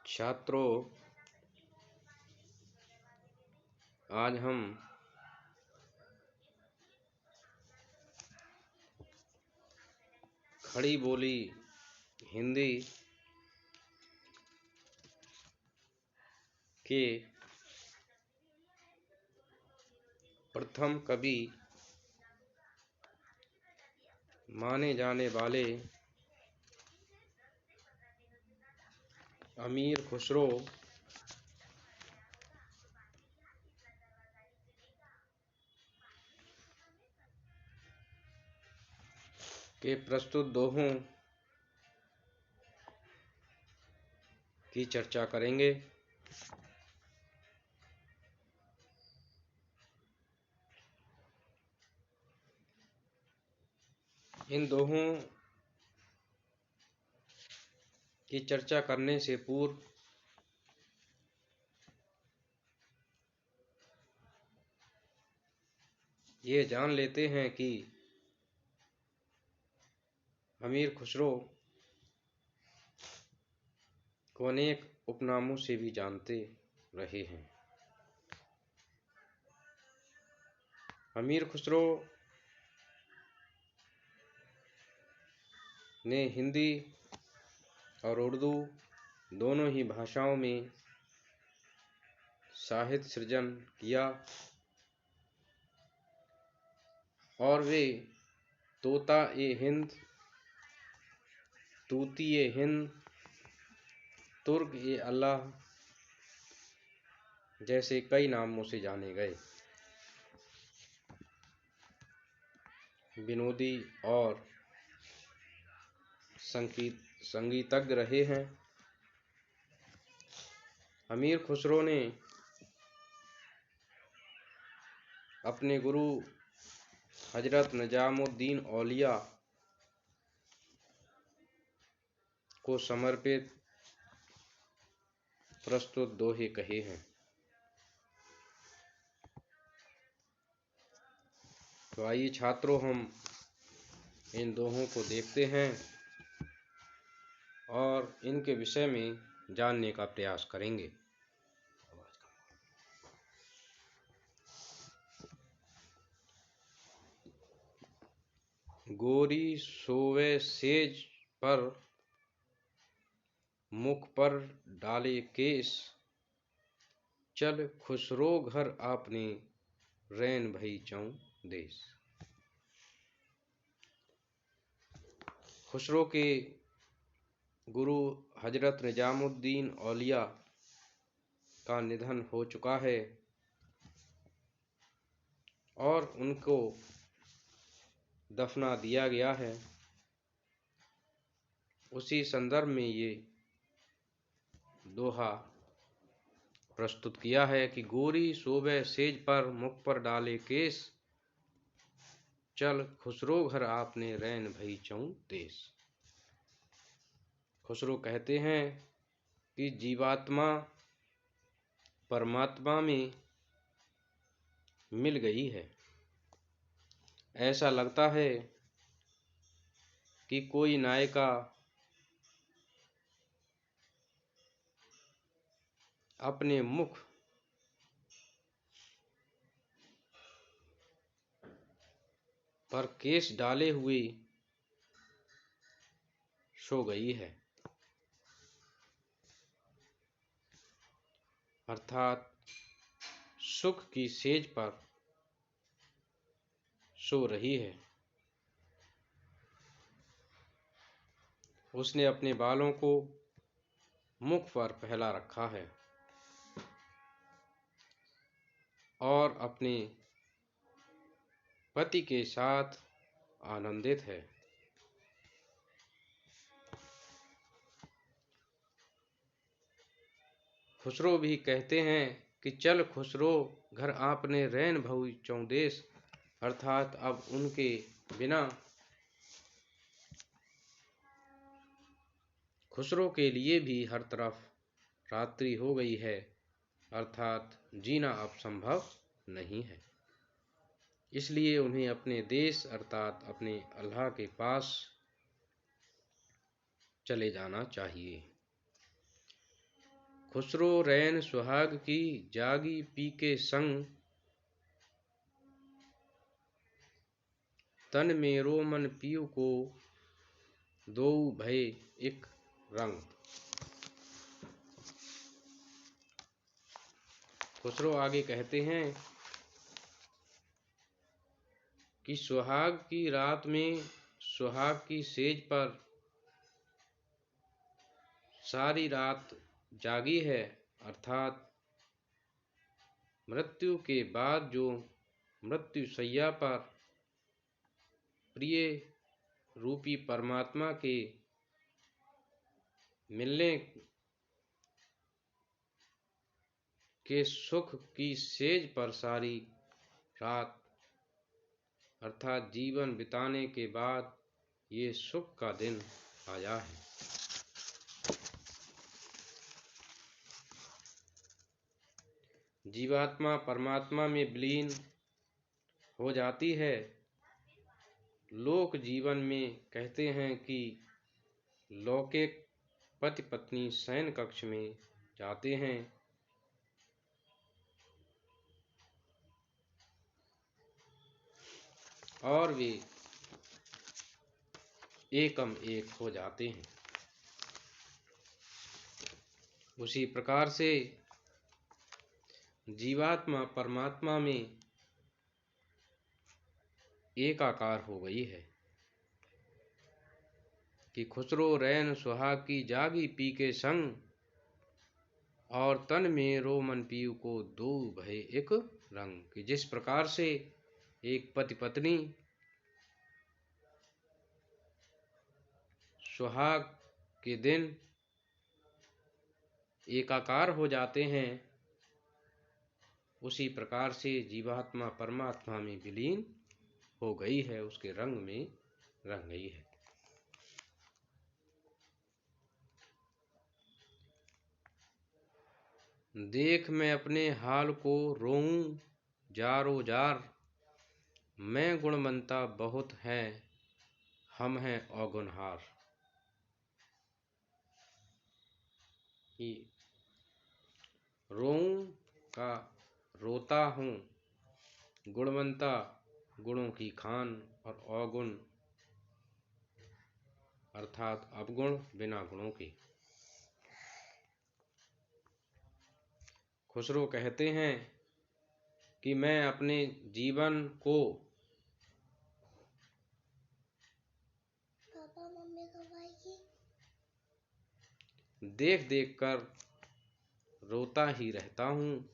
छात्रों, आज हम खड़ी बोली हिंदी के प्रथम कवि माने जाने वाले अमीर खुसरो के प्रस्तुत दोहों की चर्चा करेंगे। इन दोहों की चर्चा करने से पूर्व ये जान लेते हैं कि अमीर खुसरो को अनेक उपनामों से भी जानते रहे हैं। अमीर खुसरो ने हिंदी और उर्दू दोनों ही भाषाओं में साहित्य सृजन किया और वे तोता-ए-हिंद, तूती-ए-हिंद, तुर्क-ए-अल्लाह जैसे कई नामों से जाने गए। विनोदी और संगीतज्ञ रहे हैं। अमीर खुसरो ने अपने गुरु हजरत निजामुद्दीन औलिया को समर्पित प्रस्तुत दोहे कहे हैं। तो आइए छात्रों, हम इन दोहों को देखते हैं और इनके विषय में जानने का प्रयास करेंगे। गोरी सोवे सेज पर, मुख पर डाले केस, चल खुसरो घर आपने, रैन भई चौं देश। खुसरो के गुरु हजरत निजामुद्दीन औलिया का निधन हो चुका है और उनको दफना दिया गया है। उसी संदर्भ में ये दोहा प्रस्तुत किया है कि गोरी सोवे सेज पर, मुख पर डाले केस, चल खुसरो घर आपने, रैन भई चौं देश। खुसरो कहते हैं कि जीवात्मा परमात्मा में मिल गई है। ऐसा लगता है कि कोई नायिका अपने मुख पर केस डाले हुए सो गई है, अर्थात सुख की सेज पर सो रही है। उसने अपने बालों को मुख पर फैला रखा है और अपने पति के साथ आनंदित है। खुसरो भी कहते हैं कि चल खुसरो घर आपने, रैन भई चौं देश, अर्थात अब उनके बिना खुसरो के लिए भी हर तरफ रात्रि हो गई है, अर्थात जीना अब संभव नहीं है। इसलिए उन्हें अपने देश अर्थात अपने अल्लाह के पास चले जाना चाहिए। खुसरो रैन सुहाग की जागी पी के संग, तन मेरो मन पीऊ को दोऊ भय एक रंग। खुसरो आगे कहते हैं कि सुहाग की रात में सुहाग की सेज पर सारी रात जागी है, अर्थात मृत्यु के बाद जो मृत्यु शैया पर प्रिय रूपी परमात्मा के मिलने के सुख की सेज पर सारी रात अर्थात जीवन बिताने के बाद ये सुख का दिन आया है। जीवात्मा परमात्मा में विलीन हो जाती है। लोक जीवन में कहते हैं कि लौकिक पति पत्नी शयन कक्ष में जाते हैं और वे एकम एक हो जाते हैं। उसी प्रकार से जीवात्मा परमात्मा में एकाकार हो गई है कि खुसरो रैन सुहाग की जागी पी के संग, और तन मेरो मन पीऊ को दो भय एक रंग। कि जिस प्रकार से एक पति पत्नी सुहाग के दिन एकाकार हो जाते हैं, उसी प्रकार से जीवात्मा परमात्मा में विलीन हो गई है, उसके रंग में रंग गई है। देख मैं अपने हाल को रोऊं जारो जार, मैं गुणवंता बहुत है हम हैं अगुनहार। कि रोऊं का रोता हूँ, गुणवंता गुणों की खान, और अवगुण अर्थात अवगुण बिना गुणों के। खुसरो कहते हैं कि मैं अपने जीवन को देख देख कर रोता ही रहता हूँ,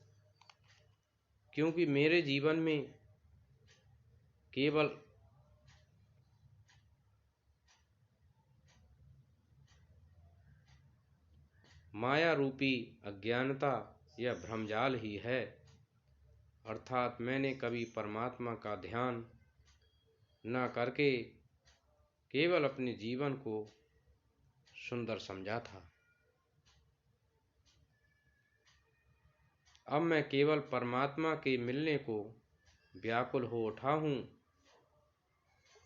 क्योंकि मेरे जीवन में केवल माया रूपी अज्ञानता या भ्रमजाल ही है। अर्थात मैंने कभी परमात्मा का ध्यान न करके केवल अपने जीवन को सुंदर समझा था। अब मैं केवल परमात्मा के मिलने को व्याकुल हो उठा हूँ,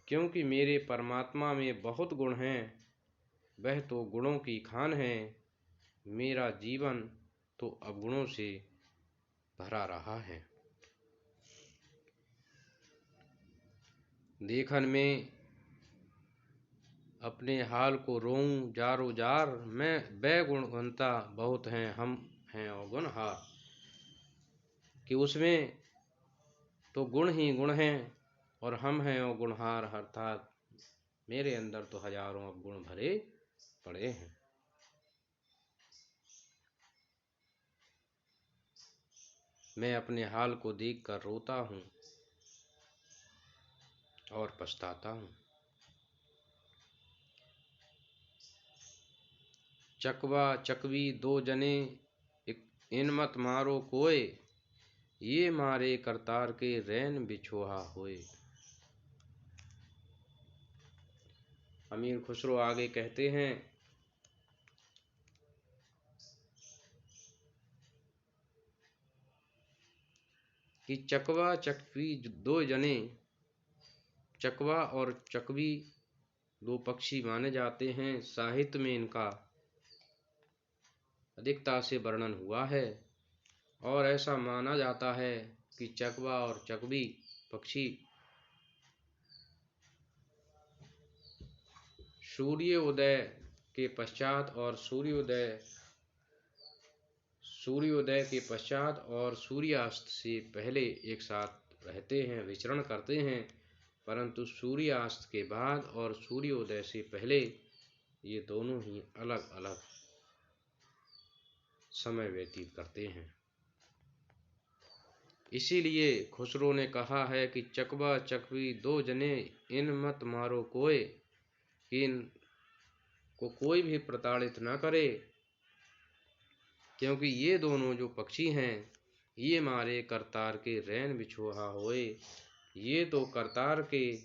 क्योंकि मेरे परमात्मा में बहुत गुण हैं, वह तो गुणों की खान है। मेरा जीवन तो अवगुणों से भरा रहा है। देखन में अपने हाल को रोऊं जारो जार, मैं बै गुणवंता बहुत हैं हम हैं अवगुनहार। कि उसमें तो गुण ही गुण हैं और हम हैं अवगुनहार, अर्थात मेरे अंदर तो हजारों अवगुण भरे पड़े हैं। मैं अपने हाल को देखकर रोता हूँ और पछताता हूँ। चकवा चकवी दो जने इन मत मारो कोय, ये मारे करतार के रैन बिछोहा होए। अमीर खुसरो आगे कहते हैं कि चकवा चकवी दो जने, चकवा और चकवी दो पक्षी माने जाते हैं। साहित्य में इनका अधिकता से वर्णन हुआ है और ऐसा माना जाता है कि चकवा और चकवी पक्षी सूर्योदय के पश्चात और सूर्यास्त से पहले एक साथ रहते हैं, विचरण करते हैं, परंतु सूर्यास्त के बाद और सूर्योदय से पहले ये दोनों ही अलग अलग समय व्यतीत करते हैं। इसीलिए खुसरो ने कहा है कि चकवा चकवी दो जने, इन मत मारो कोय, इन को कोई भी प्रताड़ित न करे, क्योंकि ये दोनों जो पक्षी हैं ये मारे करतार के रैन बिछोहा होए। ये तो करतार के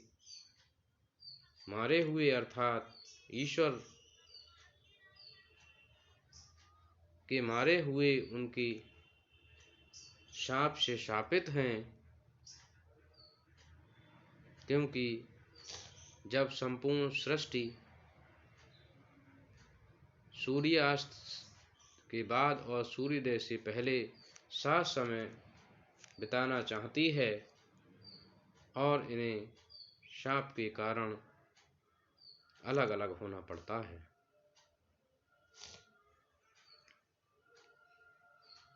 मारे हुए अर्थात ईश्वर के मारे हुए उनकी शाप से शापित हैं, क्योंकि जब संपूर्ण सृष्टि सूर्यास्त के बाद और सूर्योदय से पहले साथ समय बिताना चाहती है और इन्हें शाप के कारण अलग अलग होना पड़ता है।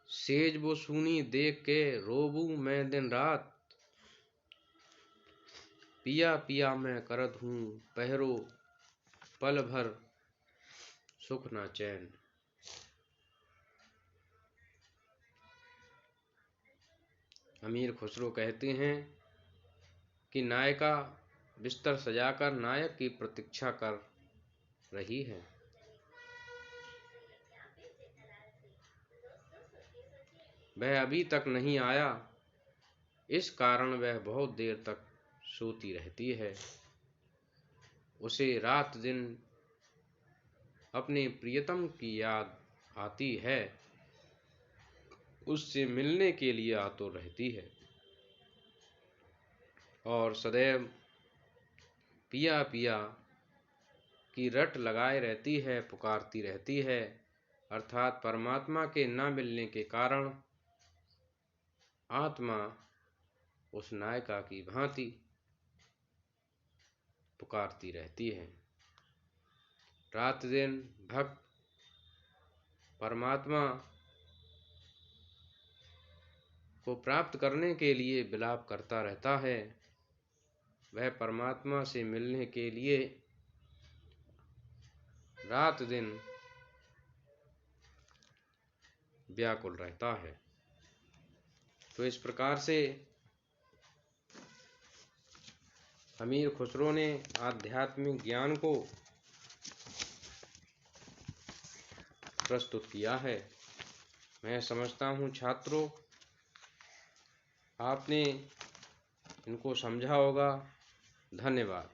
सेज वो सूनी देख के रोबू मैं दिन रात, पिया पिया मैं करत हूँ पहरो, पल भर सुख ना चैन। अमीर खुसरो कहते हैं कि नायिका बिस्तर सजाकर नायक की प्रतीक्षा कर रही है। वह अभी तक नहीं आया, इस कारण वह बहुत देर तक सोती रहती है। उसे रात दिन अपने प्रियतम की याद आती है, उससे मिलने के लिए आतुर रहती है और सदैव पिया पिया की रट लगाए रहती है, पुकारती रहती है, अर्थात परमात्मा के न मिलने के कारण आत्मा उस नायिका की भांति पुकारती रहती है। रात दिन भक्त परमात्मा को प्राप्त करने के लिए विलाप करता रहता है। वह परमात्मा से मिलने के लिए रात दिन व्याकुल रहता है। तो इस प्रकार से अमीर खुसरो ने आध्यात्मिक ज्ञान को प्रस्तुत किया है। मैं समझता हूँ छात्रों, आपने इनको समझा होगा। धन्यवाद।